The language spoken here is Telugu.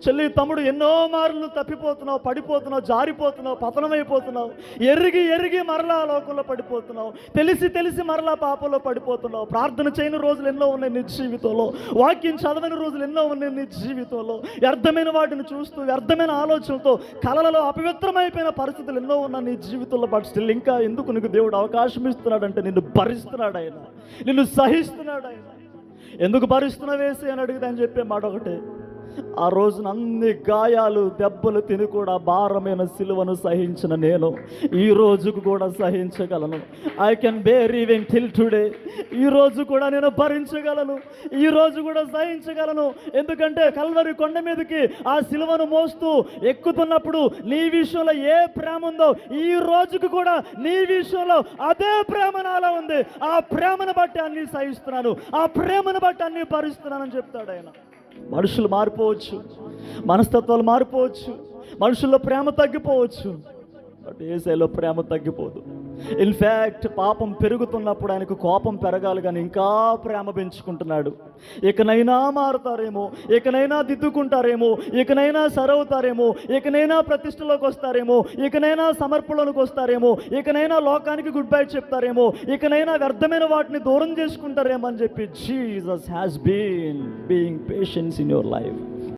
చెల్లి తమ్ముడు, ఎన్నో మార్లు తప్పిపోతున్నావు, పడిపోతున్నావు, జారిపోతున్నావు, పతనమైపోతున్నావు, ఎరిగి మరలా లోకంలో పడిపోతున్నావు, తెలిసి మరలా పాపంలో పడిపోతున్నావు. ప్రార్థన చేయని రోజులు ఎన్నో ఉన్నాయి నీ జీవితంలో, వాక్యం చదవని రోజులు ఎన్నో ఉన్నాయి నీ జీవితంలో, వ్యర్థమైన వాటిని చూస్తూ వ్యర్థమైన ఆలోచనలతో కలలలో అపవిత్రమైపోయిన పరిస్థితులు ఎన్నో ఉన్నాయి నీ జీవితంలో. బట్ స్టిల్ ఇంకా ఎందుకు నీకు దేవుడు అవకాశం ఇస్తున్నాడంటే నిన్ను భరిస్తున్నాడు ఆయన, నిన్ను సహిస్తున్నాడు ఆయన. ఎందుకు భరిస్తున్నావేసి అని అడిగితే అని చెప్పే మాట ఒకటే, ఆ రోజున అన్ని గాయాలు దెబ్బలు తిని కూడా భారమైన సిలువను సహించిన నేను ఈ రోజుకు కూడా సహించగలను. I can bear even till today. ఈ రోజు కూడా నేను భరించగలను, ఈ రోజు కూడా సహించగలను. ఎందుకంటే కల్వరి కొండ మీదకి ఆ సిలువను మోస్తూ ఎక్కుతున్నప్పుడు నీ విషయంలో ఏ ప్రేమ ఉందో ఈ రోజుకు కూడా నీ విషయంలో అదే ప్రేమ నాలో ఉంది. ఆ ప్రేమను బట్టి అన్ని సహిస్తున్నాను, ఆ ప్రేమను బట్టి అన్ని భరిస్తున్నానని చెప్తాడు ఆయన. మనుషులు మారిపోవచ్చు, మనస్తత్వాలు మారిపోవచ్చు, మనుషుల్లో ప్రేమ తగ్గిపోవచ్చు, బట్ యేసయ్యలో ప్రేమ తగ్గిపోదు. ఇన్ఫ్యాక్ట్ పాపం పెరుగుతున్నప్పుడు ఆయనకు కోపం పెరగాలి కానీ ఇంకా ప్రేమ పెంచుకుంటున్నాడు. ఇకనైనా మారుతారేమో, ఇకనైనా దిద్దుకుంటారేమో, ఇకనైనా సరవుతారేమో, ఇకనైనా ప్రతిష్టలోకి వస్తారేమో, ఇకనైనా సమర్పణలోకి వస్తారేమో, ఇకనైనా లోకానికి గుడ్ బై చెప్తారేమో, ఇకనైనా వ్యర్థమైన వాటిని దూరం చేసుకుంటారేమో అని చెప్పి Jesus has been being patience in your life.